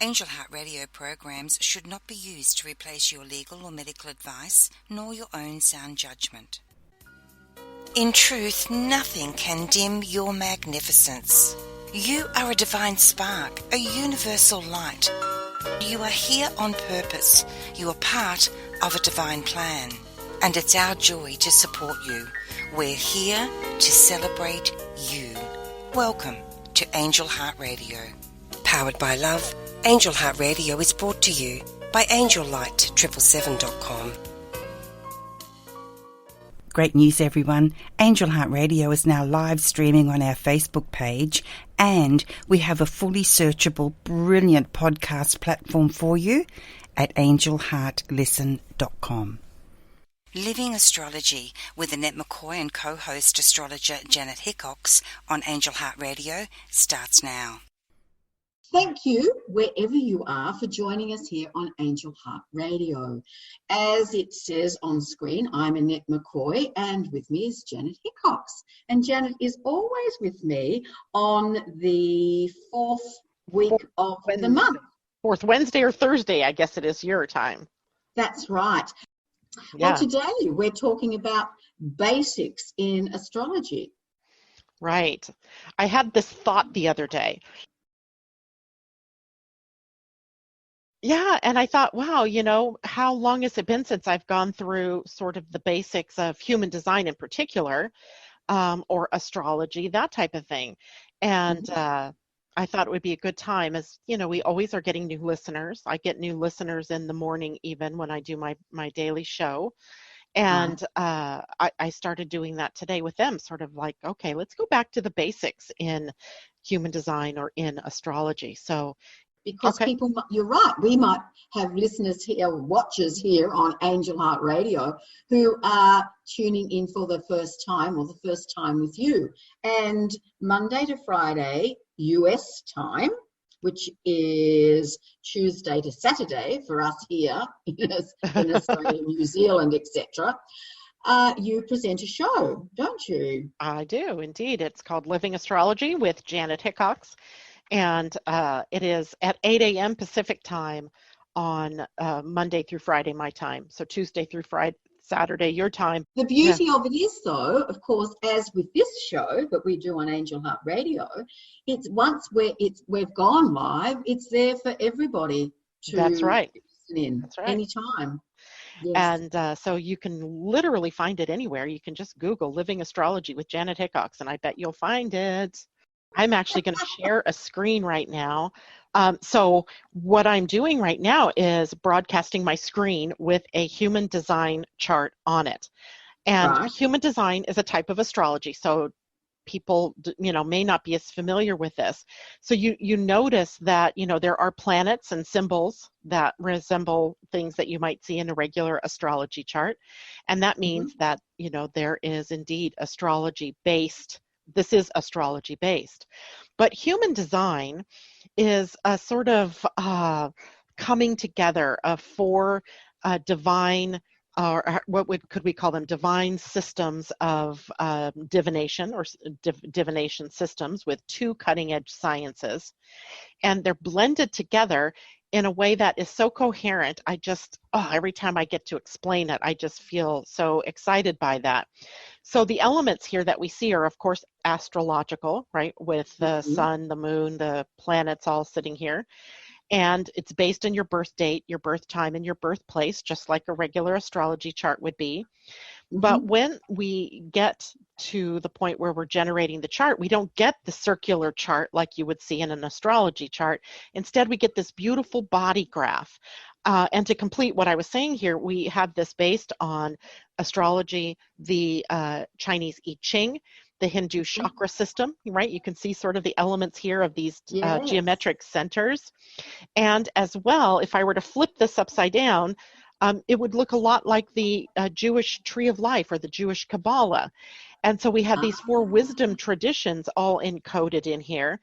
Angel Heart Radio programs should not be used to replace your legal or medical advice, nor your own sound judgment. In truth, nothing can dim your magnificence. You are a divine spark, a universal light. You are here on purpose. You are part of a divine plan. And it's our joy to support you. We're here to celebrate you. Welcome to Angel Heart Radio. Powered by love, Angel Heart Radio is brought to you by AngelLight777.com. Great news, everyone. Angel Heart Radio is now live streaming on our Facebook page, and we have a fully searchable, brilliant podcast platform for you at angelheartlisten.com. Living Astrology with Annette McCoy and co-host astrologer Janet-Hickox on Angel Heart Radio starts now. Thank you, wherever you are, for joining us here on Angel Heart Radio. As it says on screen, I'm Annette McCoy, and with me is Janet Hickox. And Janet is always with me on the fourth week of the month. Fourth Wednesday or Thursday, I guess it is your time. That's right. Yeah. Well, today we're talking about basics in astrology. Right. I had this thought the other day. Yeah, and I thought, wow, how long has it been since I've gone through sort of the basics of human design in particular, or astrology, that type of thing. And I thought it would be a good time, as, we always are getting new listeners. I get new listeners in the morning even when I do my daily show. And I started doing that today with them, sort of like, okay, let's go back to the basics in human design or in astrology. So because people, you're right, we might have listeners here, watchers here on Angel Heart Radio who are tuning in for the first time or the first time with you. And Monday to Friday, US time, which is Tuesday to Saturday for us here in Australia, New Zealand, etc., you present a show, don't you? I do, indeed. It's called Living Astrology with Janet Hickox. And it is at 8 a.m. Pacific time on Monday through Friday, my time. So Tuesday through Friday, Saturday, your time. The beauty of it is, though, of course, as with this show that we do on Angel Heart Radio, it's once we've gone live, it's there for everybody to That's right. listen in. That's right. Anytime. Yes. And so you can literally find it anywhere. You can just Google Living Astrology with Janet Hickox, and I bet you'll find it. I'm actually going to share a screen right now. So what I'm doing right now is broadcasting my screen with a human design chart on it. And human design is a type of astrology. So people, may not be as familiar with this. So you notice that, there are planets and symbols that resemble things that you might see in a regular astrology chart. And that means that, there is indeed astrology-based. This is astrology based, but human design is a sort of coming together of four divine, or could we call them, divine systems of divination, or divination systems with two cutting edge sciences, and they're blended together in a way that is so coherent. I just, every time I get to explain it, I just feel so excited by that. So the elements here that we see are, of course, astrological, right? With the sun, the moon, the planets all sitting here. And it's based on your birth date, your birth time, and your birthplace, just like a regular astrology chart would be. But when we get to the point where we're generating the chart, we don't get the circular chart like you would see in an astrology chart. Instead, we get this beautiful body graph. And to complete what I was saying here, we have this based on astrology, the Chinese I Ching, the Hindu chakra system, right? You can see sort of the elements here of these geometric centers. And as well, if I were to flip this upside down, it would look a lot like the Jewish tree of life or the Jewish Kabbalah. And so we have these four wisdom traditions all encoded in here.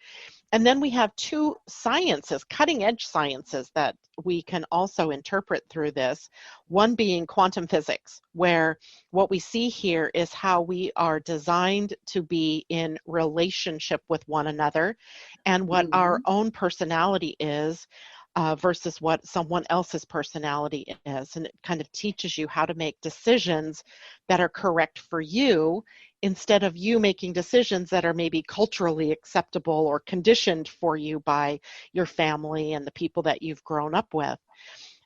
And then we have two sciences, cutting edge sciences, that we can also interpret through this. One being quantum physics, where what we see here is how we are designed to be in relationship with one another, and what our own personality is versus what someone else's personality is. And it kind of teaches you how to make decisions that are correct for you, instead of you making decisions that are maybe culturally acceptable or conditioned for you by your family and the people that you've grown up with.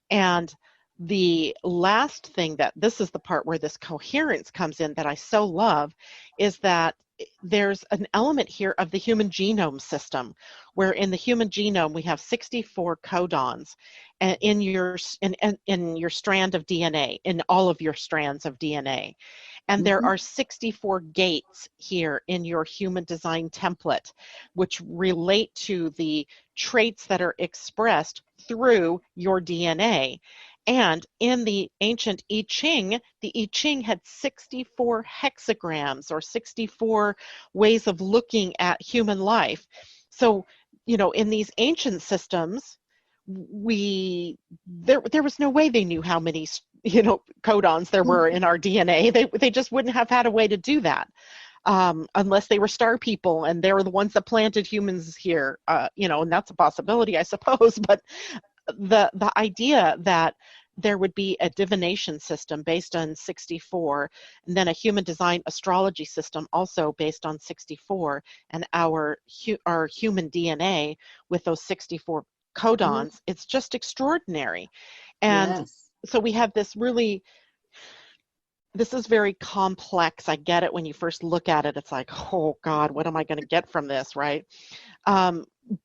And the last thing, that this is the part where this coherence comes in that I so love, is that there's an element here of the human genome system, where in the human genome we have 64 codons in your strand of DNA, in all of your strands of DNA. And there are 64 gates here in your human design template, which relate to the traits that are expressed through your DNA. And in the ancient I Ching, the I Ching had 64 hexagrams, or 64 ways of looking at human life. So, in these ancient systems, there was no way they knew how many codons there were in our DNA. They just wouldn't have had a way to do that, unless they were star people and they were the ones that planted humans here, and that's a possibility, I suppose. But the idea that there would be a divination system based on 64, and then a human design astrology system also based on 64, and our human DNA with those 64 codons, it's just extraordinary. And so we have this this is very complex. I get it when you first look at it. It's like, oh God, what am I going to get from this, right?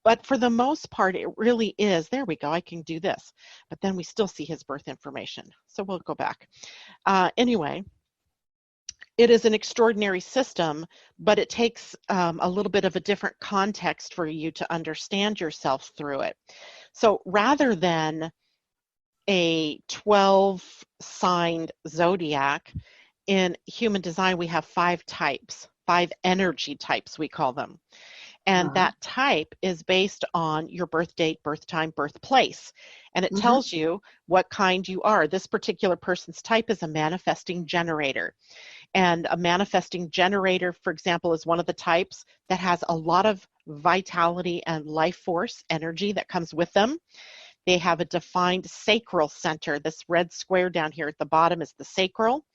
But for the most part, it really is. There we go. I can do this. But then we still see his birth information. So we'll go back. Anyway, it is an extraordinary system, but it takes a little bit of a different context for you to understand yourself through it. So rather than a 12-signed zodiac, in human design, we have 5 types, 5 energy types, we call them. And that type is based on your birth date, birth time, birthplace. And it tells you what kind you are. This particular person's type is a manifesting generator. And a manifesting generator, for example, is one of the types that has a lot of vitality and life force energy that comes with them. They have a defined sacral center. This red square down here at the bottom is the sacral.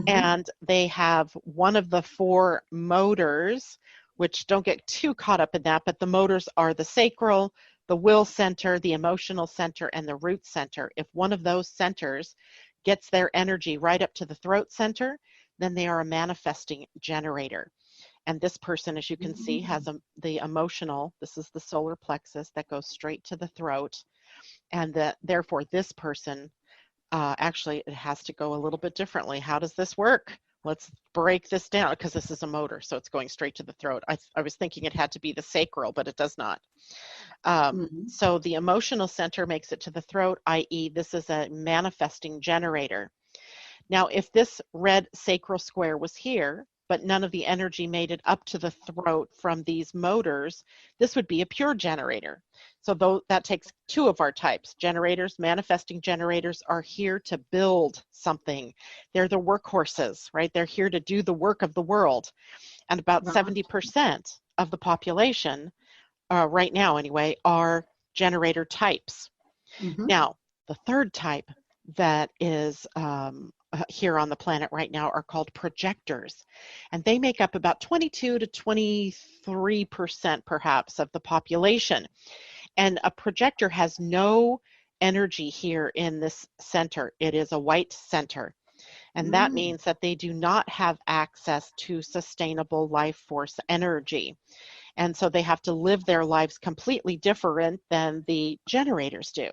And they have one of the 4 motors, which don't get too caught up in that, but the motors are the sacral, the will center, the emotional center, and the root center. If one of those centers gets their energy right up to the throat center, then they are a manifesting generator. And this person, as you can see, has the emotional, this is the solar plexus that goes straight to the throat. And therefore, this person, actually, it has to go a little bit differently. How does this work? Let's break this down, because this is a motor, so it's going straight to the throat. I was thinking it had to be the sacral, but it does not. So the emotional center makes it to the throat, i.e. this is a manifesting generator. Now, if this red sacral square was here, but none of the energy made it up to the throat from these motors, this would be a pure generator. So that takes 2 of our types. Generators, manifesting generators, are here to build something. They're the workhorses, right? They're here to do the work of the world. And about 70% of the population, right now anyway, are generator types. Now, the third type that is here on the planet right now are called projectors. And they make up about 22 to 23% perhaps of the population. And a projector has no energy here in this center. It is a white center. And that means that they do not have access to sustainable life force energy. And so they have to live their lives completely different than the generators do.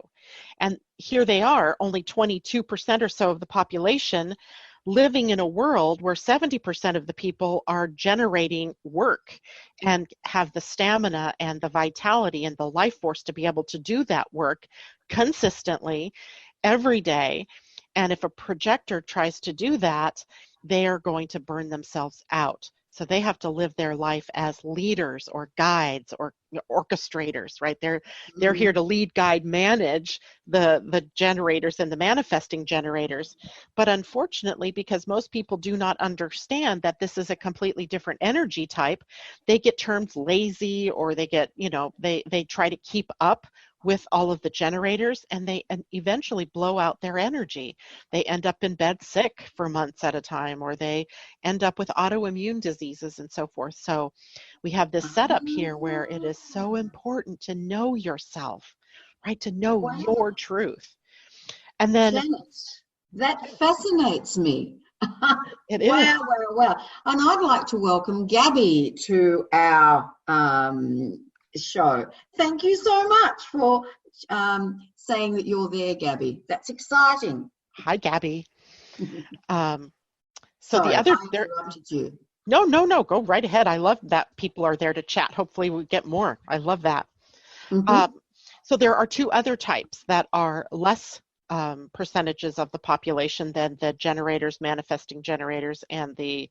And here they are, only 22% or so of the population, living in a world where 70% of the people are generating work and have the stamina and the vitality and the life force to be able to do that work consistently every day. And if a projector tries to do that, they are going to burn themselves out. So they have to live their life as leaders or guides or orchestrators, right? They're here to lead, guide, manage the generators and the manifesting generators. But unfortunately, because most people do not understand that this is a completely different energy type, they get termed lazy, or they get, they try to keep up with all of the generators, and they eventually blow out their energy. They end up in bed sick for months at a time, or they end up with autoimmune diseases and so forth. So we have this setup here where it is so important to know yourself, right? To know Wow. your truth. And then Janet, that fascinates me. it Wow, is. wow. And I'd like to welcome Gabby to our show. Thank you so much for saying that you're there, Gabby. That's exciting. Hi, Gabby. So Sorry, the other, I interrupted you. No, go right ahead. I love that people are there to chat. Hopefully we get more. I love that. Mm-hmm. So there are two other types that are less percentages of the population than the generators, manifesting generators, and the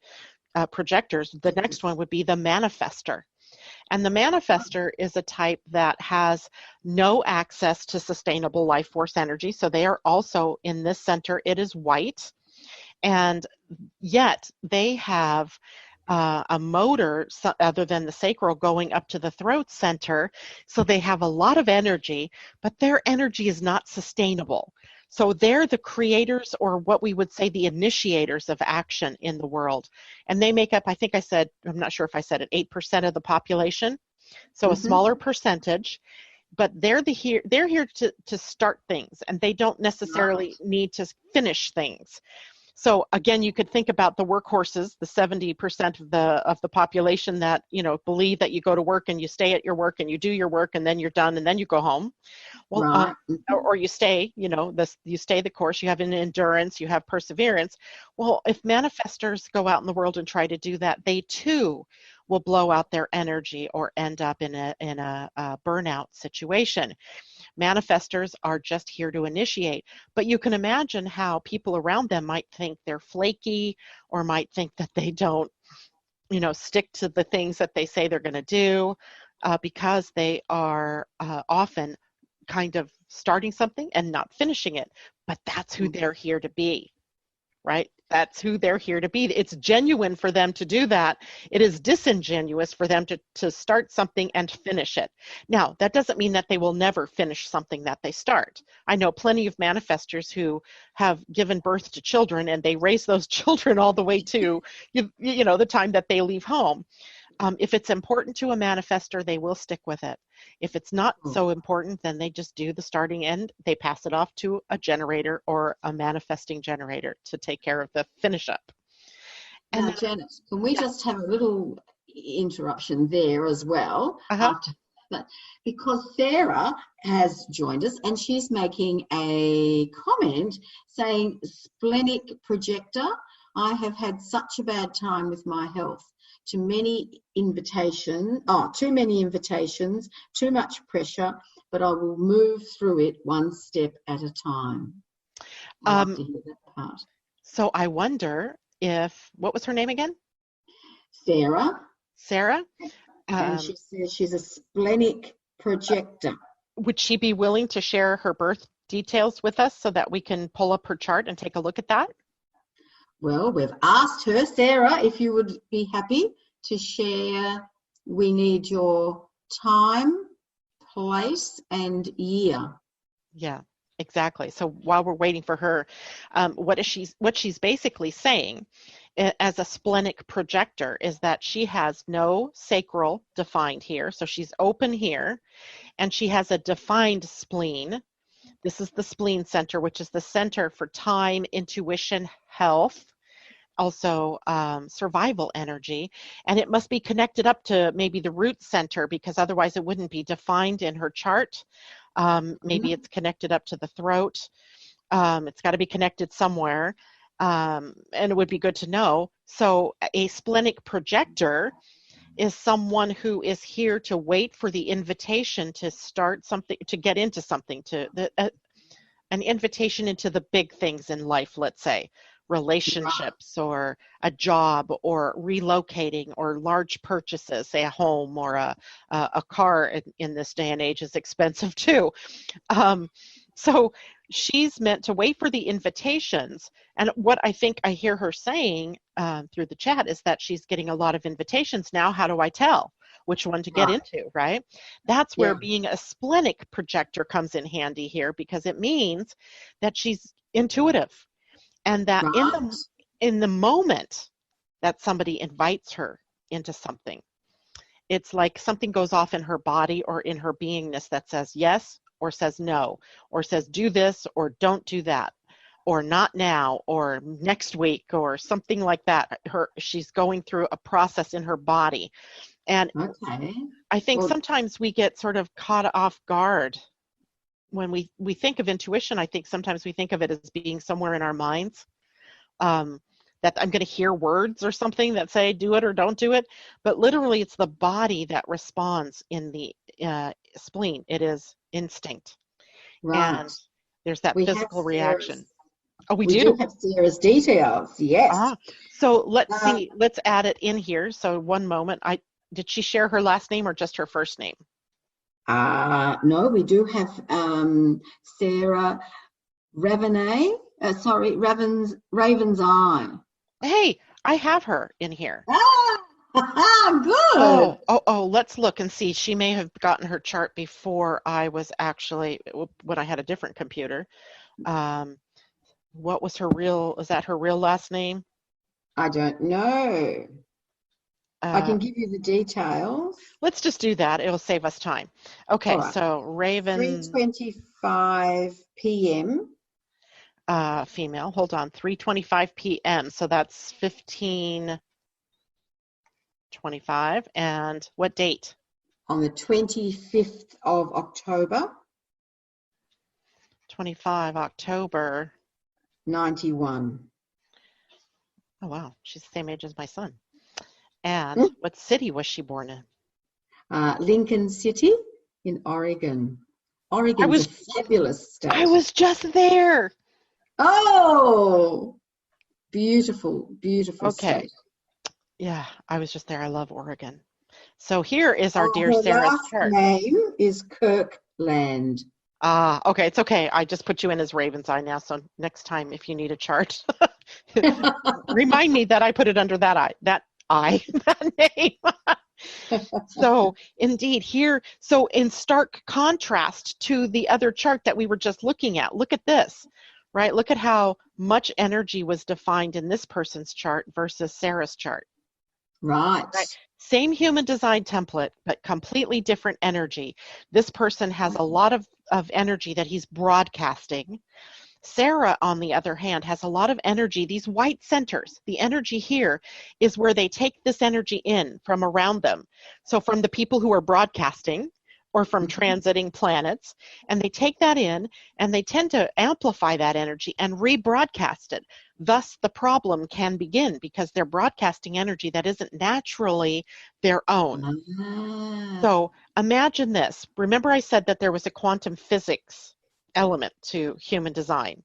projectors. The next one would be the manifester. And the manifester is a type that has no access to sustainable life force energy. So they are also in this center. It is white. And yet they have a motor other than the sacral going up to the throat center. So they have a lot of energy, but their energy is not sustainable. So they're the creators, or what we would say the initiators of action in the world. And they make up, I think I said, I'm not sure if I said it, 8% of the population. So a smaller percentage. But they're here to start things, and they don't necessarily need to finish things. So again, you could think about the workhorses, the 70% of the population that, believe that you go to work and you stay at your work and you do your work and then you're done and then you go home. Well, or you stay, you stay the course, you have an endurance, you have perseverance. Well, if manifestors go out in the world and try to do that, they too will blow out their energy or end up in a burnout situation. Manifestors are just here to initiate, but you can imagine how people around them might think they're flaky, or might think that they don't, stick to the things that they say they're going to do, because they are often kind of starting something and not finishing it. But that's who they're here to be, right? That's who they're here to be. It's genuine for them to do that. It is disingenuous for them to start something and finish it. Now, that doesn't mean that they will never finish something that they start. I know plenty of manifestors who have given birth to children, and they raise those children all the way to, the time that they leave home. If it's important to a manifestor, they will stick with it. If it's not so important, then they just do the starting end. They pass it off to a generator or a manifesting generator to take care of the finish up. And now, Janet, can we just have a little interruption there as well? After that, because Sarah has joined us and she's making a comment saying, Splenic Projector, I have had such a bad time with my health. Too many invitations, too much pressure, but I will move through it one step at a time. I'd like to hear that part. So I wonder if, what was her name again? Sarah. And she says she's a splenic projector. Would she be willing to share her birth details with us so that we can pull up her chart and take a look at that? Well, we've asked her, Sarah, if you would be happy to share. We need your time, place, and year. Yeah, exactly. So while we're waiting for her, what she's basically saying as a splenic projector is that she has no sacral defined here. So she's open here, and she has a defined spleen. This is the spleen center, which is the center for time, intuition, health, also survival energy. And it must be connected up to maybe the root center, because otherwise it wouldn't be defined in her chart. Maybe it's connected up to the throat. It's got to be connected somewhere. And it would be good to know. So a splenic projector is someone who is here to wait for the invitation to start something, to get into something, an invitation into the big things in life, let's say relationships or a job or relocating or large purchases, say a home or a car in this day and age is expensive too. So she's meant to wait for the invitations. And what I think I hear her saying through the chat is that she's getting a lot of invitations now. How do I tell? which one to get into, right? That's where being a splenic projector comes in handy here, because it means that she's intuitive, and that in the moment that somebody invites her into something, it's like something goes off in her body or in her beingness that says yes or says no, or says do this or don't do that, or not now or next week or something like that. She's going through a process in her body. And I think sometimes we get sort of caught off guard when we think of intuition. I think sometimes we think of it as being somewhere in our minds, that I'm going to hear words or something that say do it or don't do it, but literally it's the body that responds in the spleen. It is instinct, and there's that physical reaction. Oh, we do have Sarah's details, yes. So let's see, let's add it in here. So one moment, did she share her last name or just her first name? No, we do have Sarah Raven's Eye. Hey, I have her in here. Good. Oh, let's look and see. She may have gotten her chart before I was actually, when I had a different computer. What was is that her real last name? I don't know. I can give you the details. Let's just do that. It'll save us time. Okay, so Raven. 3:25 p.m. Female. Hold on. 3:25 p.m. So that's 15:25. And what date? On the 25th of October. 25 October. 91. Oh, wow. She's the same age as my son. And what city was she born in? Lincoln City in Oregon. Oregon's a fabulous state. I was just there. Oh, beautiful, beautiful state. Yeah, I was just there. I love Oregon. So here is our dear Sarah's chart. Her name is Kirkland. Okay, it's okay. I just put you in as Raven's Eye now, so next time if you need a chart, remind me that I put it under that name. So indeed here, so in stark contrast to the other chart that we were just looking at, look at this, right? Look at how much energy was defined in this person's chart versus Sarah's chart. Right. Same human design template, but completely different energy. This person has a lot of energy that he's broadcasting. Sarah, on the other hand, has a lot of energy. These white centers, the energy here is where they take this energy in from around them. So from the people who are broadcasting or from transiting planets, and they take that in and they tend to amplify that energy and rebroadcast it. Thus, the problem can begin because they're broadcasting energy that isn't naturally their own. So imagine this. Remember I said that there was a quantum physics element to human design.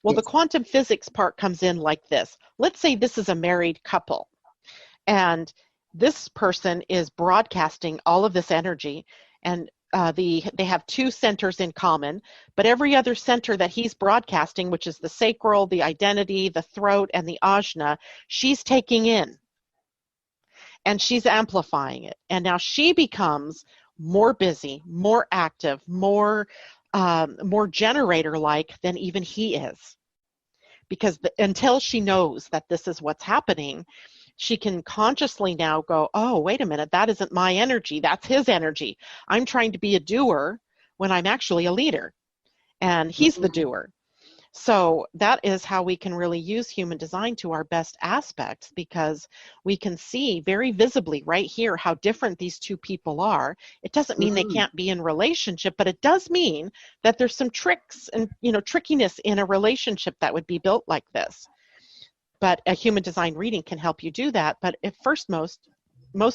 Well, the quantum physics part comes in like this. Let's say this is a married couple, and this person is broadcasting all of this energy, and they have two centers in common, but every other center that he's broadcasting, which is the sacral, the identity, the throat, and the ajna, she's taking in, and she's amplifying it. And now she becomes more busy, more active, more generator-like than even he is. Because until she knows that this is what's happening, she can consciously now go, oh, wait a minute, that isn't my energy, that's his energy. I'm trying to be a doer when I'm actually a leader, and he's the doer. So that is how we can really use human design to our best aspects, because we can see very visibly right here how different these two people are. It doesn't mean they can't be in relationship, but it does mean that there's some tricks and trickiness in a relationship that would be built like this. But a human design reading can help you do that. But at first, most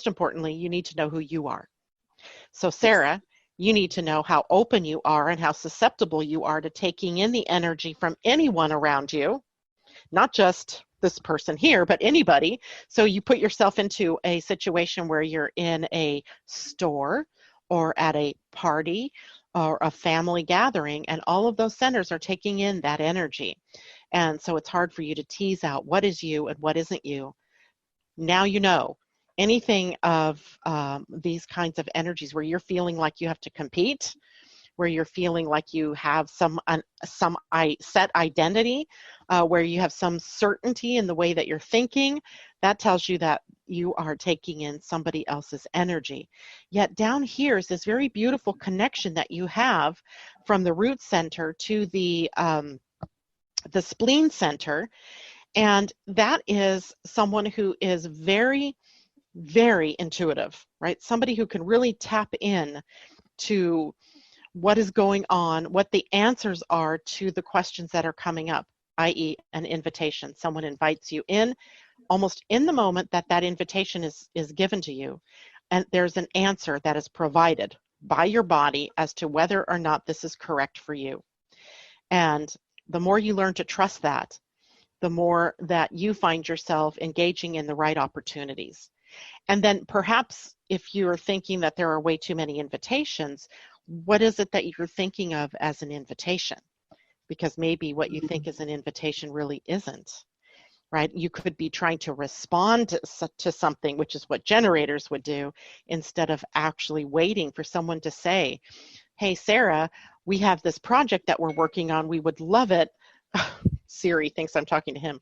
importantly, you need to know who you are. So Sarah, you need to know how open you are and how susceptible you are to taking in the energy from anyone around you, not just this person here, but anybody. So you put yourself into a situation where you're in a store or at a party or a family gathering, and all of those centers are taking in that energy. And so it's hard for you to tease out what is you and what isn't you. Now you know. anything of these kinds of energies where you're feeling like you have to compete, where you're feeling like you have some set identity, where you have some certainty in the way that you're thinking, that tells you that you are taking in somebody else's energy. Yet down here is this very beautiful connection that you have from the root center to the spleen center, and that is someone who is very, very intuitive, right? Somebody who can really tap in to what is going on, what the answers are to the questions that are coming up, i.e. an invitation. Someone invites you in, almost in the moment that that invitation is given to you, and there's an answer that is provided by your body as to whether or not this is correct for you. And the more you learn to trust that, the more that you find yourself engaging in the right opportunities. And then perhaps if you're thinking that there are way too many invitations, what is it that you're thinking of as an invitation? Because maybe what you think is an invitation really isn't, right? You could be trying to respond to something, which is what generators would do, instead of actually waiting for someone to say, hey, Sarah, we have this project that we're working on. We would love it. Siri thinks I'm talking to him.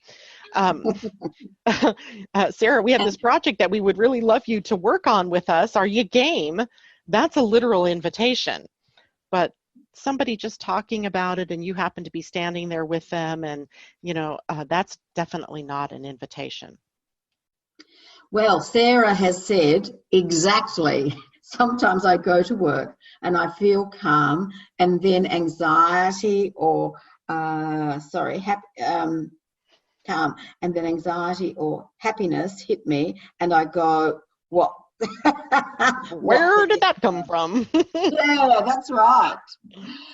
Sarah, we have this project that we would really love you to work on with us. Are you game? That's a literal invitation. But somebody just talking about it and you happen to be standing there with them, and that's definitely not an invitation. Well, Sarah has said exactly. Sometimes I go to work and I feel calm, and then anxiety or calm, and then anxiety or happiness hit me, and I go, what? Where did that come from? Yeah, that's right.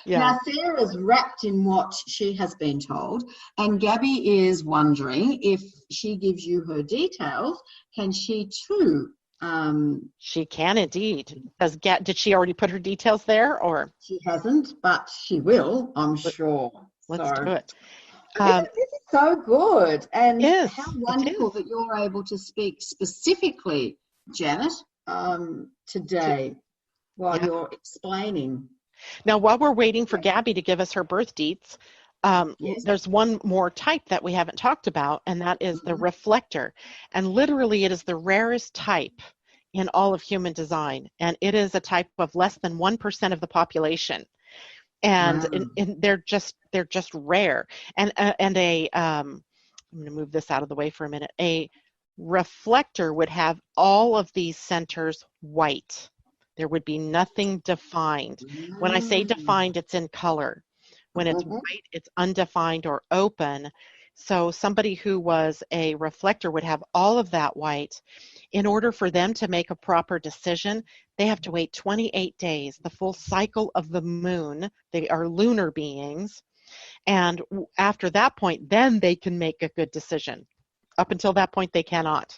Yeah. Now, Sarah's wrapped in what she has been told, and Gabby is wondering if she gives you her details, can she too? She can indeed. Did she already put her details there, or? She hasn't, but she will, I'm sure. Let's do it. This is so good, and how wonderful that you're able to speak specifically, Janet, today while you're explaining. Now, while we're waiting for Gabby to give us her birth dates, there's one more type that we haven't talked about, and that is the reflector. And literally, it is the rarest type in all of human design, and it is a type of less than 1% of the population. And, and they're just rare. And I'm going to move this out of the way for a minute. A reflector would have all of these centers white. There would be nothing defined. When I say defined, it's in color. When it's white, it's undefined or open. So somebody who was a reflector would have all of that white. In order for them to make a proper decision, they have to wait 28 days, the full cycle of the moon. They are lunar beings. And after that point, then they can make a good decision. Up until that point, they cannot.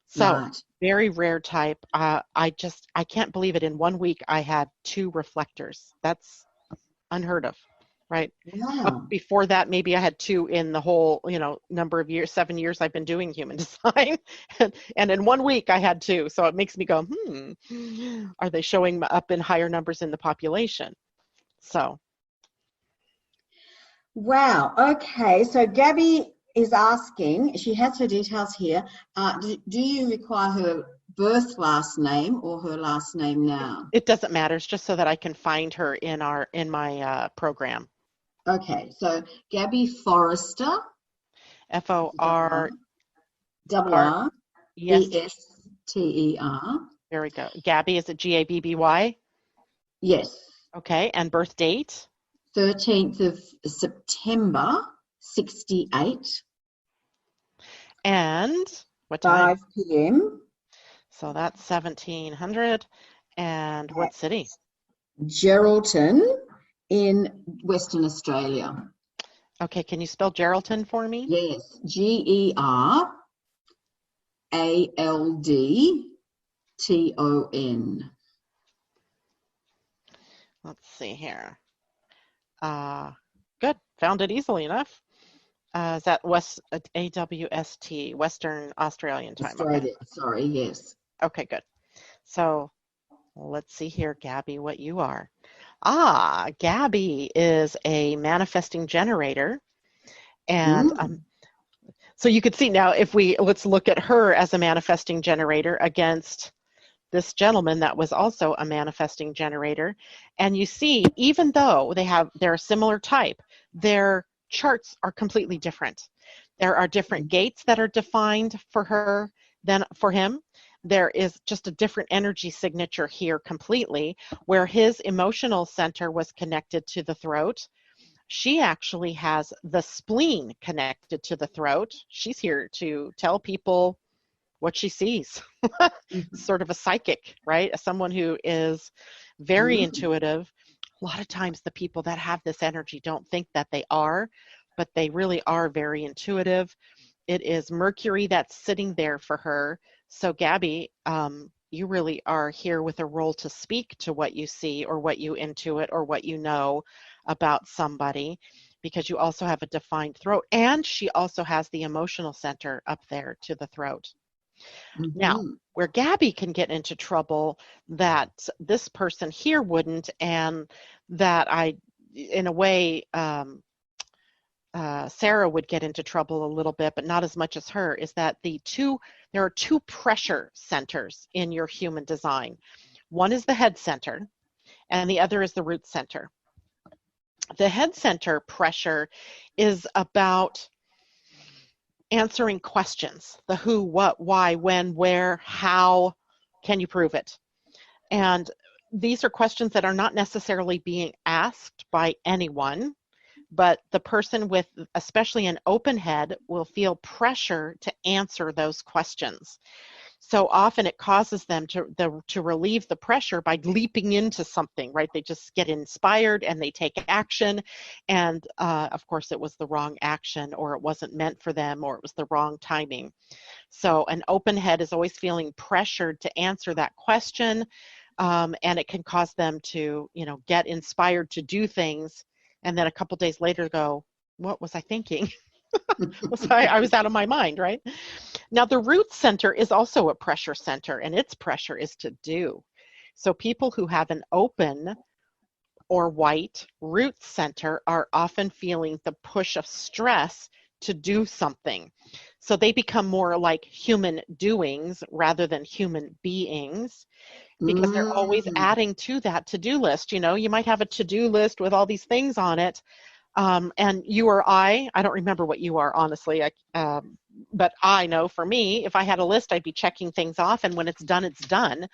So very rare type. I can't believe it. In 1 week, I had 2 reflectors. That's unheard of, right? Wow. Before that, maybe I had 2 in the whole, number of years, 7 years I've been doing human design. And in 1 week, I had 2. So it makes me go, are they showing up in higher numbers in the population? So. Wow. Okay. So Gabby is asking, she has her details here. Do you require her birth last name or her last name now? It doesn't matter. It's just so that I can find her in my program. Okay. So Gabby Forrester. FORRESTER. There we go. Gabby, is it GABBY? Yes. Okay. And birth date? 13th of September, 68. And what time? 5 p.m. So that's 1700. And what city? Geraldton in Western Australia. Okay, can you spell Geraldton for me? Yes, GERALDTON. Let's see here. Good, found it easily enough. Is that AWST, Western Australian time? Australia, Okay. sorry, yes. Okay, good. So let's see here, Gabby, what you are. Gabby is a manifesting generator. And so you could see now, let's look at her as a manifesting generator against this gentleman that was also a manifesting generator. And you see, even though they're a similar type, their charts are completely different. There are different gates that are defined for her than for him. There is just a different energy signature here completely, where his emotional center was connected to the throat. She actually has the spleen connected to the throat. She's here to tell people what she sees. Sort of a psychic, right? Someone who is very intuitive. A lot of times the people that have this energy don't think that they are, but they really are very intuitive. It is Mercury that's sitting there for her. So Gabby, you really are here with a role to speak to what you see or what you intuit or what you know about somebody, because you also have a defined throat, and she also has the emotional center up there to the throat. Now, where Gabby can get into trouble that this person here wouldn't, and that in a way, Sarah would get into trouble a little bit, but not as much as her, is that there are two pressure centers in your human design. One is the head center, and the other is the root center. The head center pressure is about answering questions, the who, what, why, when, where, how, can you prove it? And these are questions that are not necessarily being asked by anyone, but the person with especially an open head will feel pressure to answer those questions. So often it causes them to relieve the pressure by leaping into something, right? They just get inspired and they take action. And of course, it was the wrong action, or it wasn't meant for them, or it was the wrong timing. So an open head is always feeling pressured to answer that question. And it can cause them to, get inspired to do things. And then a couple days later go, what was I thinking? I was out of my mind, right? Now, the root center is also a pressure center, and its pressure is to do. So people who have an open or white root center are often feeling the push of stress to do something. So they become more like human doings rather than human beings, because they're always adding to that to-do list. You might have a to-do list with all these things on it. And you or I don't remember what you are, honestly, but I know for me, if I had a list, I'd be checking things off, and when it's done, it's done.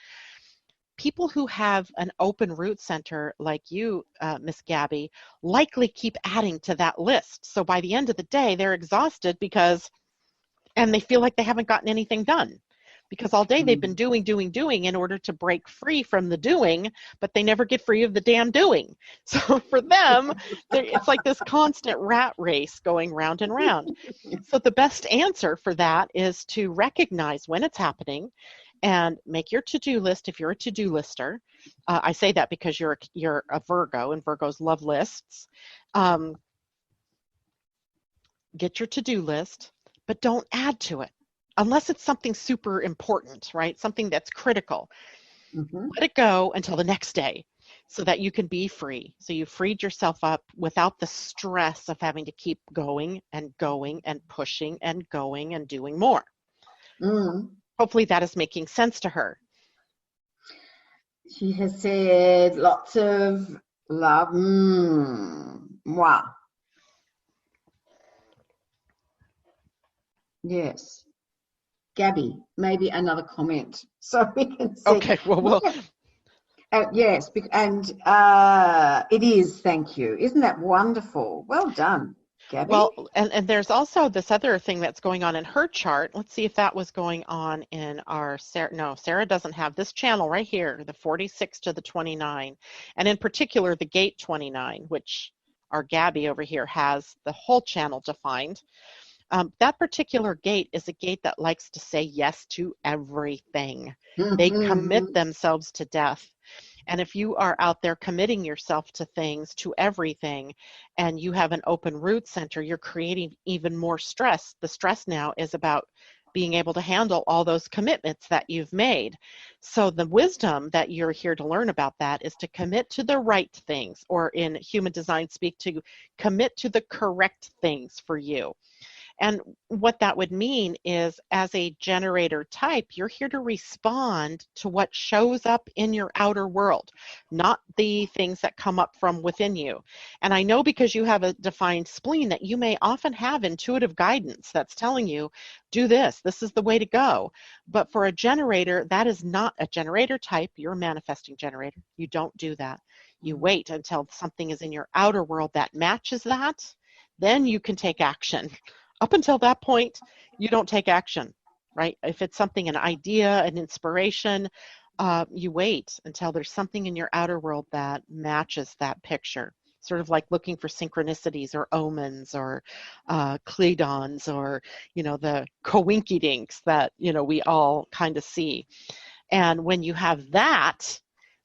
People who have an open root center like you, Miss Gabby, likely keep adding to that list. So by the end of the day, they're exhausted and they feel like they haven't gotten anything done. Because all day they've been doing in order to break free from the doing, but they never get free of the damn doing. So for them, it's like this constant rat race going round and round. So the best answer for that is to recognize when it's happening and make your to-do list if you're a to-do lister. I say that because you're a Virgo, and Virgos love lists. Get your to-do list, but don't add to it. Unless it's something super important, right? Something that's critical. Let it go until the next day so that you can be free. So you freed yourself up without the stress of having to keep going and pushing and going and doing more. Hopefully that is making sense to her. She has said lots of love. Wow. Yes. Gabby, maybe another comment so we can see. Okay, well. Yes, and it is, thank you. Isn't that wonderful? Well done, Gabby. Well, and there's also this other thing that's going on in her chart. Let's see if that was going on in our Sarah. No, Sarah doesn't have this channel right here, the 46 to the 29. And in particular, the gate 29, which our Gabby over here has the whole channel defined. That particular gate is a gate that likes to say yes to everything. They commit themselves to death. And if you are out there committing yourself to things, to everything, and you have an open root center, you're creating even more stress. The stress now is about being able to handle all those commitments that you've made. So the wisdom that you're here to learn about that is to commit to the right things, or in human design speak, to commit to the correct things for you. And what that would mean is, as a generator type, you're here to respond to what shows up in your outer world, not the things that come up from within you. And I know, because you have a defined spleen, that you may often have intuitive guidance that's telling you, do this, this is the way to go. But for a generator, that is not a generator type. You're a manifesting generator. You don't do that. You wait until something is in your outer world that matches that. Then you can take action. Up until that point, you don't take action, right? If it's something, an idea, an inspiration, you wait until there's something in your outer world that matches that picture. Sort of like looking for synchronicities or omens or cledons, or, the coinkydinks that, we all kind of see. And when you have that,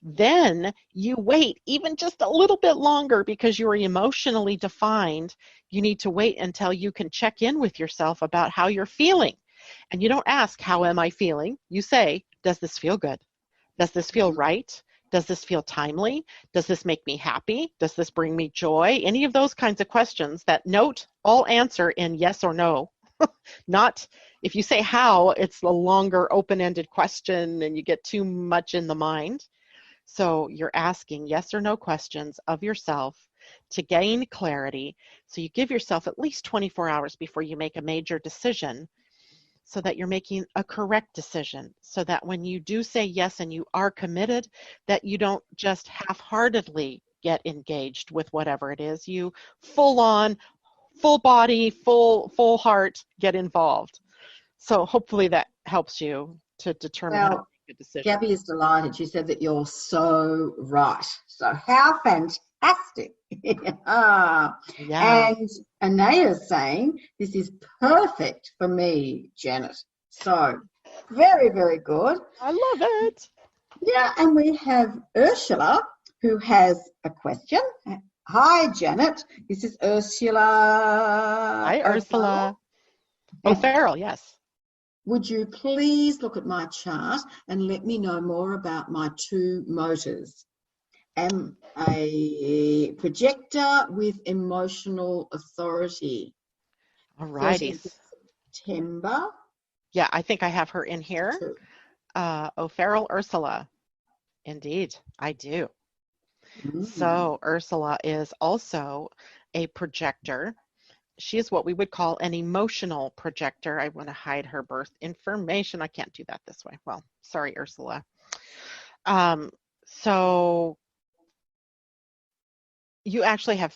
then you wait even just a little bit longer, because you are emotionally defined. You need to wait until you can check in with yourself about how you're feeling. And you don't ask, how am I feeling? You say, does this feel good? Does this feel right? Does this feel timely? Does this make me happy? Does this bring me joy? Any of those kinds of questions that note all answer in yes or no. Not, if you say how, it's a longer open-ended question and you get too much in the mind. So you're asking yes or no questions of yourself to gain clarity. So you give yourself at least 24 hours before you make a major decision, so that you're making a correct decision, so that when you do say yes and you are committed, that you don't just half-heartedly get engaged with whatever it is. You full on, full body, full heart get involved. So hopefully that helps you to determine how to make a decision. Gabby is delighted. She said that you're so right. So how fantastic. Yeah. And Anaya's saying, this is perfect for me, Janet. So very, very good. I love it. Yeah, and we have Ursula, who has a question. Hi, Janet. This is Ursula. Hi, Ursula. O'Farrell, yes. Would you please look at my chart and let me know more about my two motors? Am a projector with emotional authority. All righty. September. Yeah, I think I have her in here. O'Farrell Ursula. Indeed, I do. So Ursula is also a projector. She is what we would call an emotional projector. I want to hide her birth information. I can't do that this way. Well, sorry, Ursula. So you actually have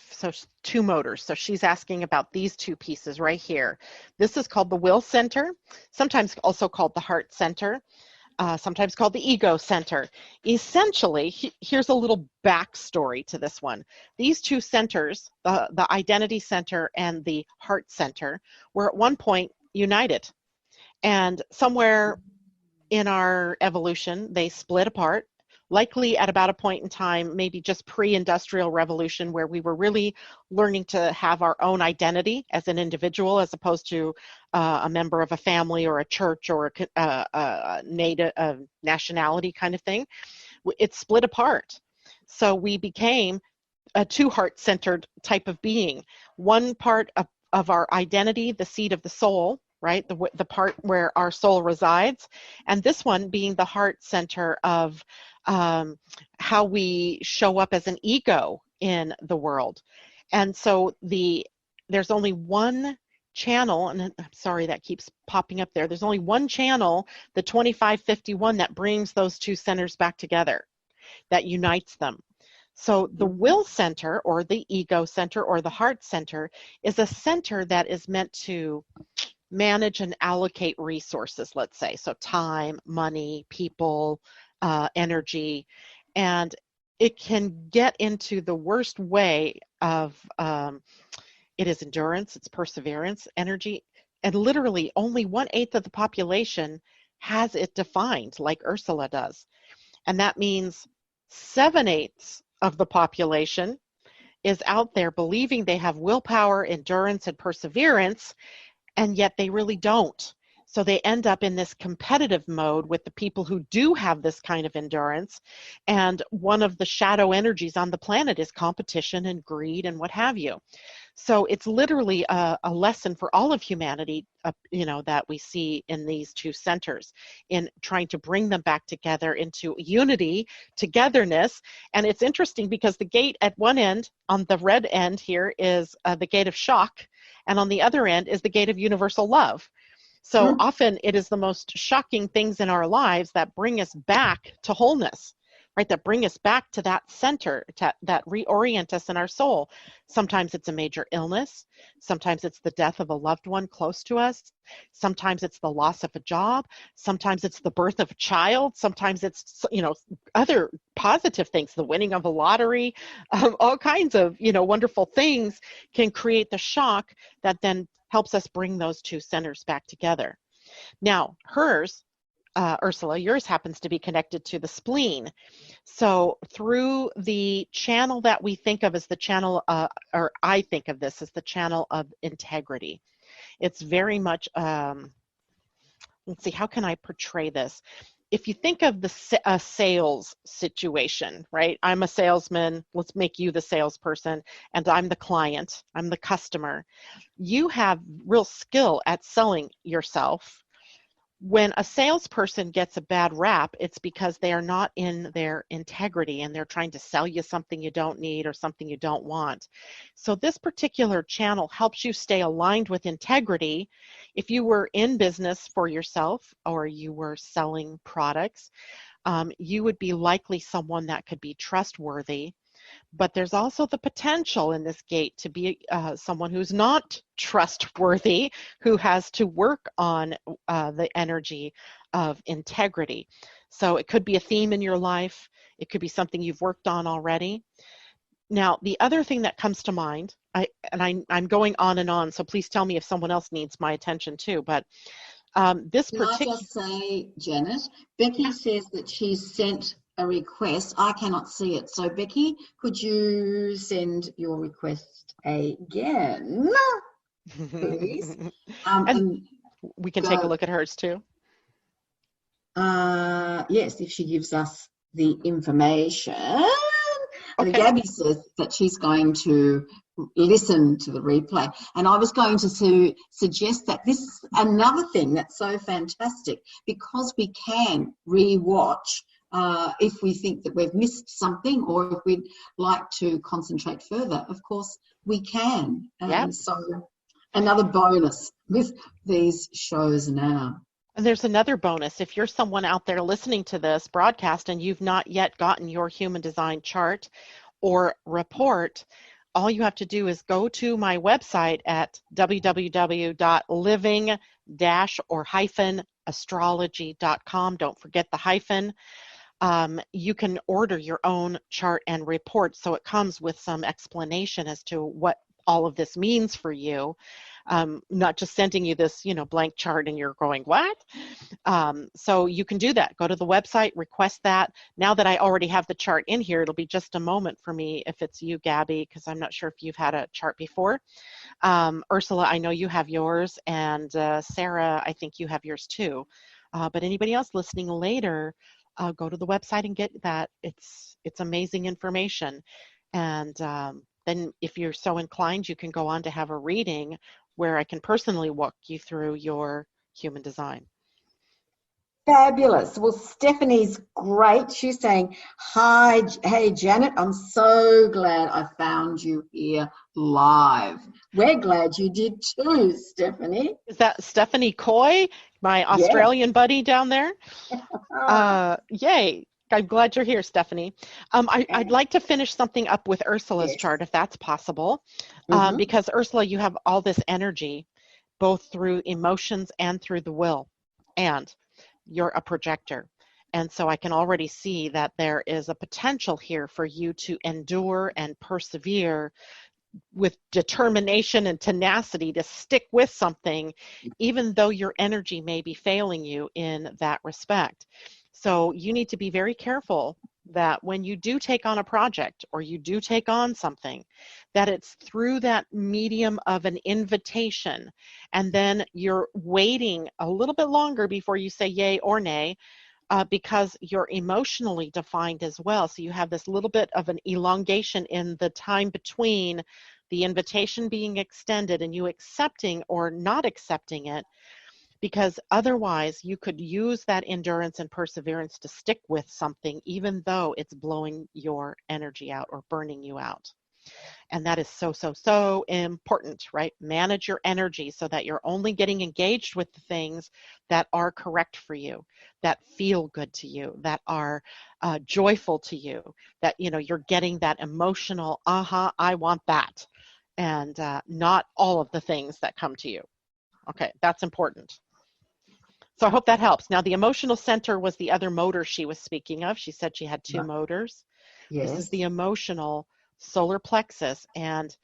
two motors. So she's asking about these two pieces right here. This is called the will center, sometimes also called the heart center, sometimes called the ego center. Essentially, here's a little backstory to this one. These two centers, the identity center and the heart center, were at one point united. And somewhere in our evolution, they split apart, likely at about a point in time, maybe just pre-industrial revolution, where we were really learning to have our own identity as an individual, as opposed to a member of a family or a church or a native nationality kind of thing. It split apart. So we became a two heart-centered type of being. One part of our identity, the seat of the soul, right? The part where our soul resides. And this one being the heart center of how we show up as an ego in the world. And so there's only one channel, and I'm sorry that keeps popping up there. There's only one channel, the 2551, that brings those two centers back together, that unites them. So the will center, or the ego center, or the heart center, is a center that is meant to manage and allocate resources, let's say. So time, money, people, energy, and it can get into the worst way of, it is endurance, it's perseverance, energy, and literally only 1/8 of the population has it defined like Ursula does. And that means 7/8 of the population is out there believing they have willpower, endurance, and perseverance, and yet they really don't. So they end up in this competitive mode with the people who do have this kind of endurance. And one of the shadow energies on the planet is competition and greed and what have you. So it's literally a lesson for all of humanity, that we see in these two centers, in trying to bring them back together into unity, togetherness. And it's interesting because the gate at one end, on the red end here, is the gate of shock, and on the other end is the gate of universal love. So often it is the most shocking things in our lives that bring us back to wholeness, right? That bring us back to that center, that reorient us in our soul. Sometimes it's a major illness. Sometimes it's the death of a loved one close to us. Sometimes it's the loss of a job. Sometimes it's the birth of a child. Sometimes it's, other positive things, the winning of a lottery, all kinds of, wonderful things can create the shock that then helps us bring those two centers back together. Now, hers, Ursula, yours happens to be connected to the spleen. So through the channel that we think of as the channel, or I think of this as the channel of integrity. It's very much, let's see, how can I portray this? If you think of a sales situation, right? I'm a salesman, let's make you the salesperson, and I'm the client, I'm the customer. You have real skill at selling yourself. When a salesperson gets a bad rap, it's because they are not in their integrity and they're trying to sell you something you don't need or something you don't want. So this particular channel helps you stay aligned with integrity. If you were in business for yourself or you were selling products, you would be likely someone that could be trustworthy. But there's also the potential in this gate to be someone who's not trustworthy, who has to work on the energy of integrity. So it could be a theme in your life. It could be something you've worked on already. Now, the other thing that comes to mind, I'm going on and on, so please tell me if someone else needs my attention too, but this particular... Can I just say, Janet, Becky says that she's sent a request. I cannot see it. So, Becky, could you send your request again, please? And we can take a look at hers too. Yes, if she gives us the information. Okay. And Gabby says that she's going to listen to the replay. And I was going to suggest that this is another thing that's so fantastic, because we can re-watch if we think that we've missed something, or if we'd like to concentrate further. Of course, we can. And so another bonus with these shows now. And there's another bonus. If you're someone out there listening to this broadcast and you've not yet gotten your human design chart or report, all you have to do is go to my website at www.living-astrology.com. Don't forget the hyphen. You can order your own chart and report, so it comes with some explanation as to what all of this means for you. Not just sending you this, blank chart and you're going, what? So you can do that. Go to the website, request that. Now that I already have the chart in here, it'll be just a moment for me if it's you, Gabby, because I'm not sure if you've had a chart before. Ursula, I know you have yours, and Sarah, I think you have yours too. But anybody else listening later, go to the website and get that. It's amazing information. And then if you're so inclined, you can go on to have a reading where I can personally walk you through your human design. Fabulous. Well, Stephanie's great. She's saying, hi, hey, Janet, I'm so glad I found you here live. We're glad you did too, Stephanie. Is that Stephanie Coy, my Australian buddy down there? Yay. I'm glad you're here, Stephanie. I'd like to finish something up with Ursula's chart, if that's possible, because Ursula, you have all this energy, both through emotions and through the will, and you're a projector. And so I can already see that there is a potential here for you to endure and persevere with determination and tenacity to stick with something, even though your energy may be failing you in that respect. So you need to be very careful that when you do take on a project or you do take on something, that it's through that medium of an invitation, and then you're waiting a little bit longer before you say yay or nay, because you're emotionally defined as well. So you have this little bit of an elongation in the time between the invitation being extended and you accepting or not accepting it, because otherwise you could use that endurance and perseverance to stick with something even though it's blowing your energy out or burning you out. And that is so, so, so important, right? Manage your energy so that you're only getting engaged with the things that are correct for you, that feel good to you, that are joyful to you, that, you know, you're getting that emotional, I want that, and not all of the things that come to you. Okay, that's important. So I hope that helps. Now, the emotional center was the other motor she was speaking of. She said she had two motors. Yes. This is the emotional solar plexus, and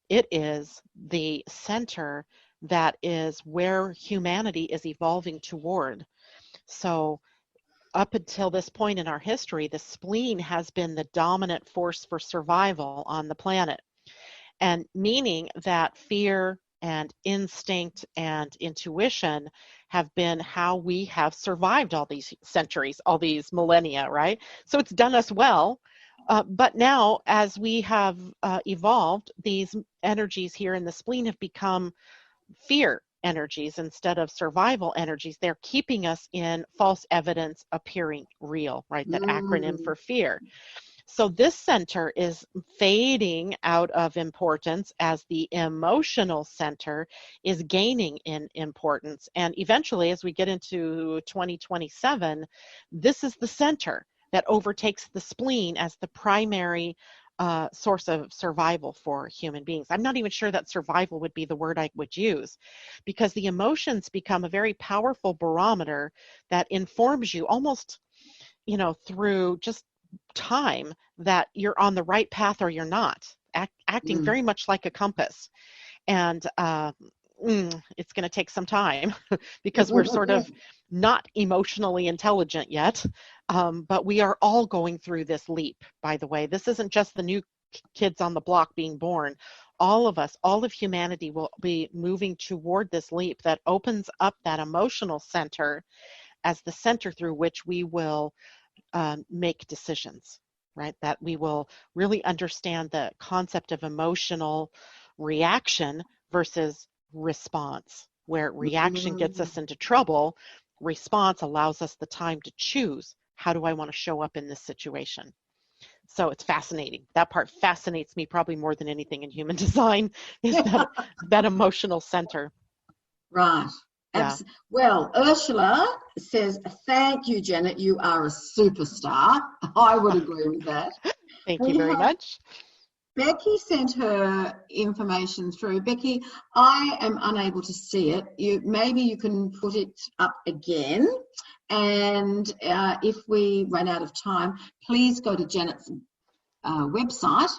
it is the center that is where humanity is evolving toward. So up until this point in our history, the spleen has been the dominant force for survival on the planet, and meaning that fear and instinct and intuition have been how we have survived all these centuries, all these millennia, right? So it's done us well. But now, as we have evolved, these energies here in the spleen have become fear energies instead of survival energies. They're keeping us in false evidence appearing real, right? That acronym for fear. So this center is fading out of importance as the emotional center is gaining in importance. And eventually, as we get into 2027, this is the center that overtakes the spleen as the primary source of survival for human beings. I'm not even sure that survival would be the word I would use, because the emotions become a very powerful barometer that informs you almost, you know, through just time that you're on the right path or you're not, acting very much like a compass. And it's going to take some time because we're sort of not emotionally intelligent yet, but we are all going through this leap, by the way. This isn't just the new kids on the block being born. All of us, all of humanity will be moving toward this leap that opens up that emotional center as the center through which we will make decisions, right? That we will really understand the concept of emotional reaction versus response, where reaction gets us into trouble. Response allows us the time to choose, how do I want to show up in this situation? So it's fascinating. That part fascinates me probably more than anything in human design, is that emotional center. Right. Yeah. Well, Ursula says, thank you, Janet. You are a superstar. I would agree with that. Thank you very much. Becky sent her information through. Becky, I am unable to see it. Maybe you can put it up again. And if we run out of time, please go to Janet's website,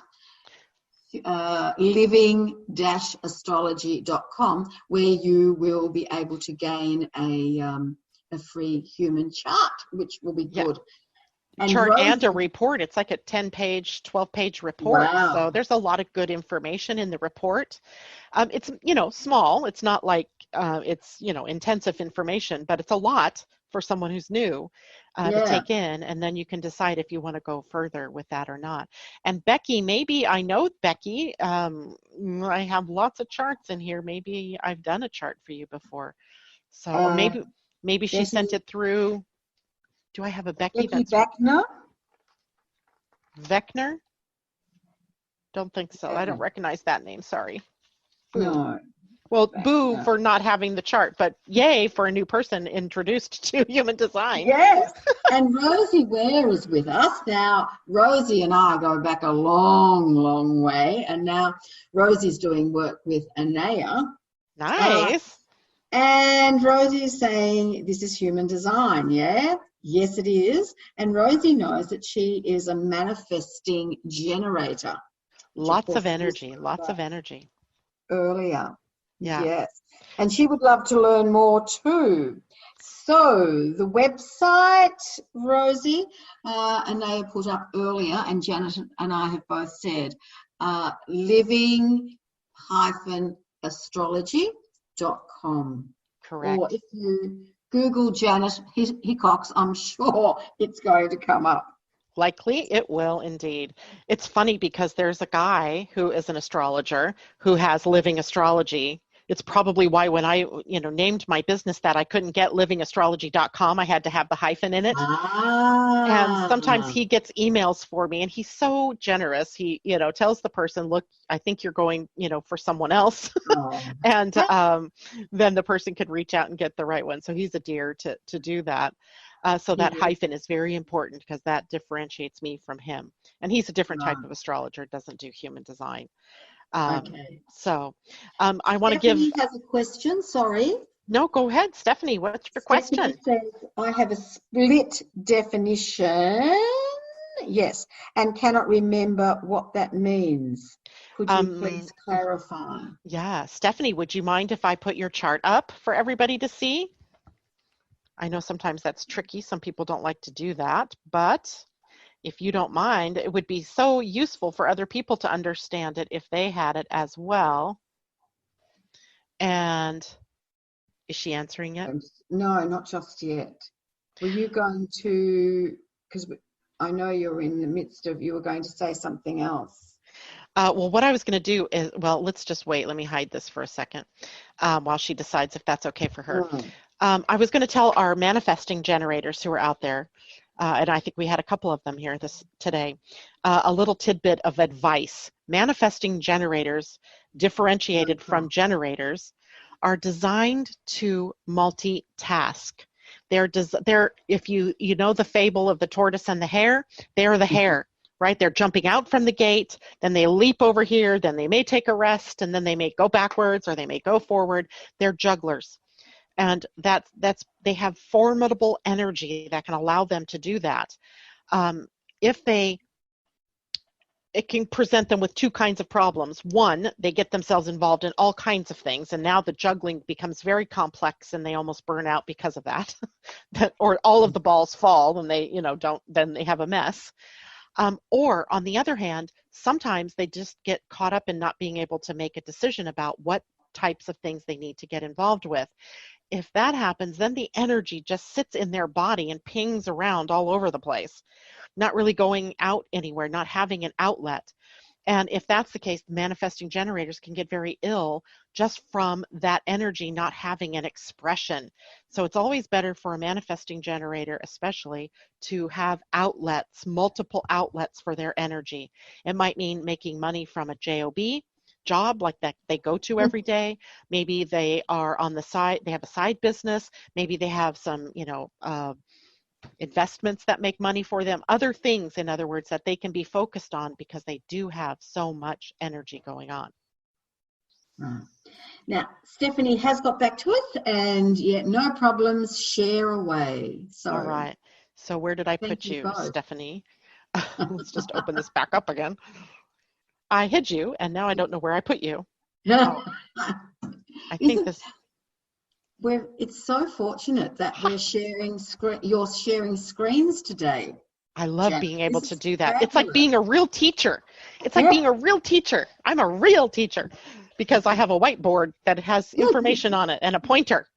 living-astrology.com, where you will be able to gain a free human chart, which will be good. And chart and a report. It's like a 10-page, 12-page report. Wow. So there's a lot of good information in the report. It's, you know, small. It's not like it's, you know, intensive information, but it's a lot for someone who's new to take in, and then you can decide if you want to go further with that or not. And Becky, maybe, I know Becky, I have lots of charts in here. Maybe I've done a chart for you before. So maybe she sent it through. Do I have a Becky? Becky Beckner? Vector? Don't think so. I don't recognize that name. Sorry. No. Well, boo for not having the chart, but yay for a new person introduced to human design. Yes. And Rosie Ware is with us. Now, Rosie and I go back a long, long way. And now Rosie's doing work with Anaya. Nice. And Rosie's saying this is human design, yeah? Yes, it is. And Rosie knows that she is a manifesting generator. Lots of energy, lots of energy. Earlier. Yeah. Yes. And she would love to learn more too. So the website, Rosie, Anaya put up earlier, and Janet and I have both said, living-astrology.com. Correct. Or if you Google Janet-Hickox, I'm sure it's going to come up. Likely it will indeed. It's funny because there's a guy who is an astrologer who has Living Astrology. It's probably why when I, named my business that, I couldn't get livingastrology.com. I had to have the hyphen in it. And sometimes he gets emails for me, and he's so generous. He, tells the person, look, I think you're going, for someone else. And then the person could reach out and get the right one. So he's a dear to do that. So that hyphen is very important because that differentiates me from him. And he's a different type of astrologer, doesn't do human design. Okay. So I want to give... Stephanie has a question, sorry. No, go ahead, Stephanie. What's your question? Stephanie says, I have a split definition, yes, and cannot remember what that means. Could you please clarify? Yeah, Stephanie, would you mind if I put your chart up for everybody to see? I know sometimes that's tricky. Some people don't like to do that, but if you don't mind, it would be so useful for other people to understand it if they had it as well. And is she answering yet? No, not just yet. Were you going to, because I know you're in the midst of, you were going to say something else. Well, what I was going to do is, well, let's just wait. Let me hide this for a second while she decides if that's okay for her. I was going to tell our manifesting generators who are out there, and I think we had a couple of them here today, a little tidbit of advice. Manifesting generators, differentiated from generators, are designed to multitask. They're if you know the fable of the tortoise and the hare, they're the hare, right? They're jumping out from the gate, then they leap over here, then they may take a rest, and then they may go backwards or they may go forward. They're jugglers. And they have formidable energy that can allow them to do that. It can present them with two kinds of problems. One, they get themselves involved in all kinds of things, and now the juggling becomes very complex, and they almost burn out because of that. Or all of the balls fall, and they, then they have a mess. Or on the other hand, sometimes they just get caught up in not being able to make a decision about what types of things they need to get involved with. If that happens, then the energy just sits in their body and pings around all over the place, not really going out anywhere, not having an outlet. And if that's the case, manifesting generators can get very ill just from that energy not having an expression. So it's always better for a manifesting generator, especially, to have outlets, multiple outlets for their energy. It might mean making money from a job like that they go to every day. Maybe they are on the side, they have a side business. Maybe they have some, investments that make money for them. Other things, in other words, that they can be focused on because they do have so much energy going on. Now, Stephanie has got back to us, and no problems, share away. So, all right. So where did I put you, Stephanie? Let's just open this back up again. I hid you, and now I don't know where I put you. I think it's so fortunate that we're you're sharing screens today. I love being able to do that. It's like being a real teacher. It's like being a real teacher. I'm a real teacher because I have a whiteboard that has information on it and a pointer.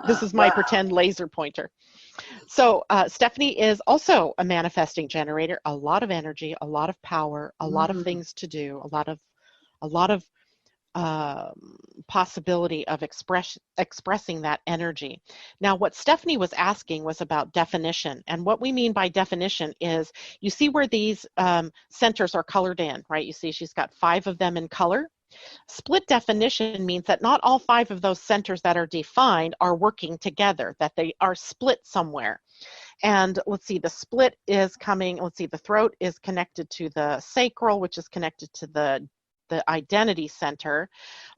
This is my pretend laser pointer. So Stephanie is also a manifesting generator, a lot of energy, a lot of power, a lot of things to do, a lot of possibility of expressing that energy. Now, what Stephanie was asking was about definition. And what we mean by definition is, you see where these centers are colored in, right? You see she's got 5 of them in color. Split definition means that not all 5 of those centers that are defined are working together, that they are split somewhere. And let's see, the split is coming, the throat is connected to the sacral, which is connected to the identity center,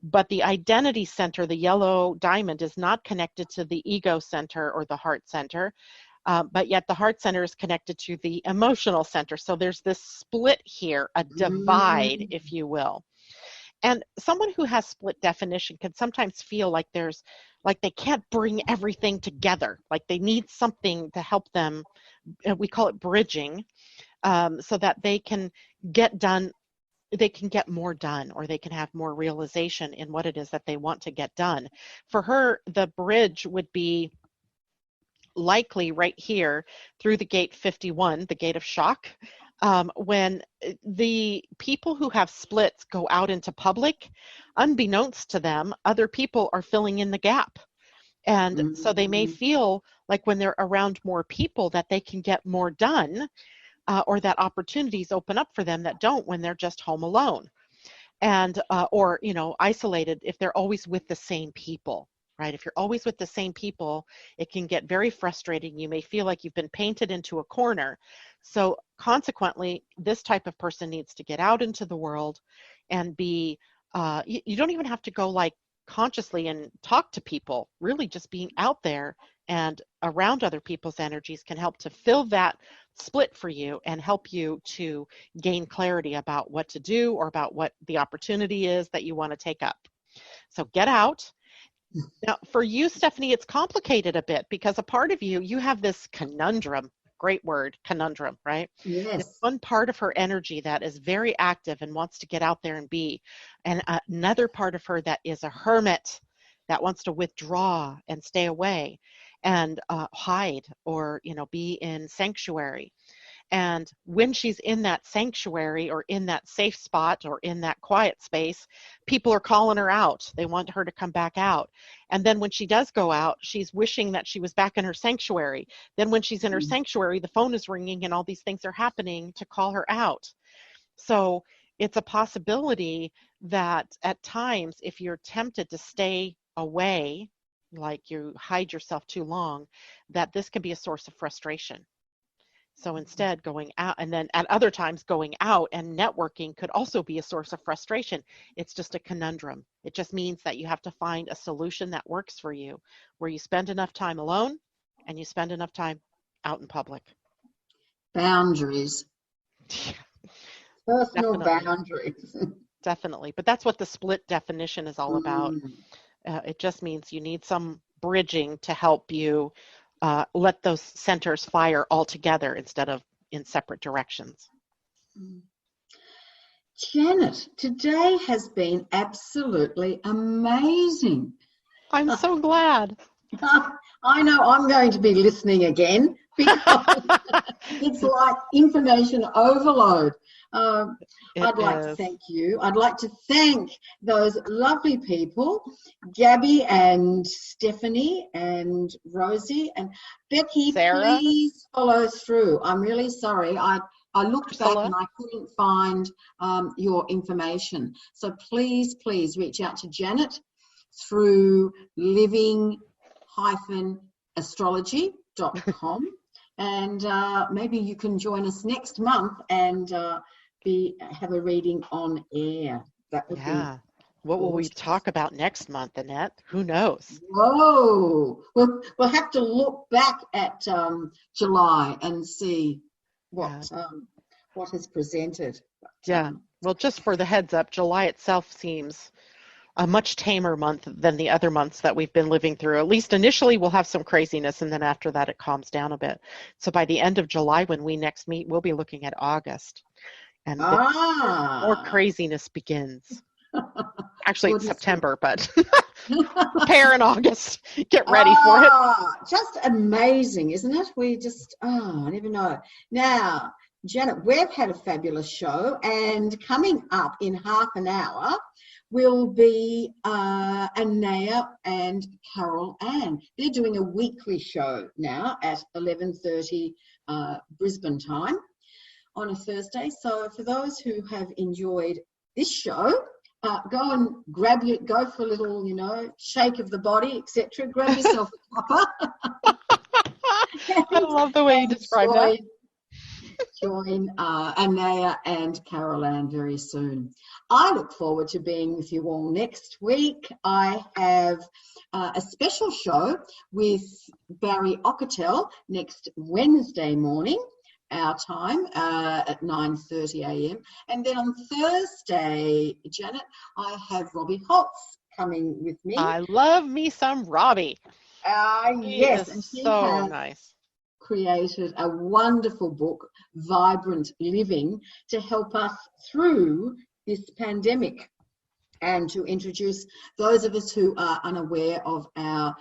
but the identity center, the yellow diamond, is not connected to the ego center or the heart center, but yet the heart center is connected to the emotional center. So there's this split here, a divide, if you will. And someone who has split definition can sometimes feel like they can't bring everything together, like they need something to help them. We call it bridging, so that they can get more done, or they can have more realization in what it is that they want to get done. For her, the bridge would be likely right here through the gate 51, the gate of shock. When the people who have splits go out into public, unbeknownst to them, other people are filling in the gap. And so they may feel like when they're around more people that they can get more done, or that opportunities open up for them that don't when they're just home alone. And or, isolated if they're always with the same people. Right? If you're always with the same people, it can get very frustrating. You may feel like you've been painted into a corner. So consequently, this type of person needs to get out into the world and be, you don't even have to go like consciously and talk to people. Really just being out there and around other people's energies can help to fill that split for you and help you to gain clarity about what to do, or about what the opportunity is that you want to take up. So get out. Now, for you, Stephanie, it's complicated a bit because a part of you have this conundrum, great word, conundrum, right? Yes. There's one part of her energy that is very active and wants to get out there and be, and another part of her that is a hermit that wants to withdraw and stay away and hide, or, be in sanctuary. And when she's in that sanctuary or in that safe spot or in that quiet space, people are calling her out. They want her to come back out. And then when she does go out, she's wishing that she was back in her sanctuary. Then when she's in her sanctuary, the phone is ringing and all these things are happening to call her out. So it's a possibility that at times, if you're tempted to stay away, like you hide yourself too long, that this can be a source of frustration. So instead, going out, and then at other times going out and networking could also be a source of frustration. It's just a conundrum. It just means that you have to find a solution that works for you, where you spend enough time alone and you spend enough time out in public. Boundaries. Personal Definitely. boundaries. Definitely. But that's what the split definition is all about. It just means you need some bridging to help you let those centers fire all together instead of in separate directions. Janet, today has been absolutely amazing. I'm so glad. I know I'm going to be listening again because it's like information overload. I'd like to thank you. I'd like to thank those lovely people, Gabby and Stephanie and Rosie and Becky. Sarah. Please follow through. I'm really sorry. I looked back and I couldn't find your information. So please reach out to Janet through living-astrology.com and maybe you can join us next month and have a reading on air. That would be What will we talk about next month, Annette? Who knows? Whoa! We'll have to look back at July and see what has presented. Well, just for the heads up, July itself seems a much tamer month than the other months that we've been living through. At least initially we'll have some craziness, and then after that it calms down a bit. So by the end of July, when we next meet, we'll be looking at August. And more craziness begins. Actually, it's September, but prepare in August. Get ready for it. Just amazing, isn't it? We just, I never know. Now, Janet, we've had a fabulous show, and coming up in half an hour will be Anaya and Carol Ann. They're doing a weekly show now at 11:30 Brisbane time on a Thursday. So for those who have enjoyed this show, go and go for a little, shake of the body, etc. Grab yourself a cuppa. I love the way you describe that. Join Anaya and Carol Ann very soon. I look forward to being with you all next week. I have a special show with Barry Ockertell next Wednesday morning our time at 9:30 a.m. And then on Thursday, Janet, I have Robbie Holtz coming with me. I love me some Robbie. Yes, and she so has nice. created a wonderful book, Vibrant Living, to help us through this pandemic and to introduce those of us who are unaware of our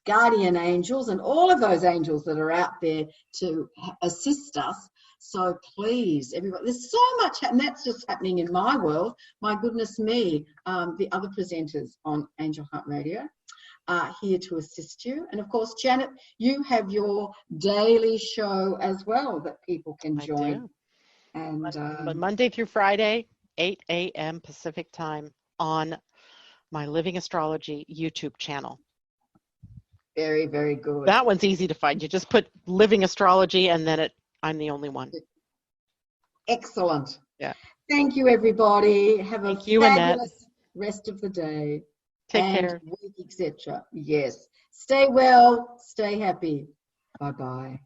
guardian angels and all of those angels that are out there to assist us. So please, everybody, there's so much, and that's just happening in my world. My goodness me, the other presenters on Angel Heart Radio are here to assist you. And of course, Janet, you have your daily show as well that people can join. I do. And Monday through Friday, 8 a.m. Pacific time on my Living Astrology YouTube channel. Very, very good. That one's easy to find. You just put Living Astrology and then I'm the only one. Excellent. Yeah. Thank you, everybody. Have a Thank you, fabulous Annette. rest of the day. Take and care. Week, etc. Yes. Stay well. Stay happy. Bye-bye.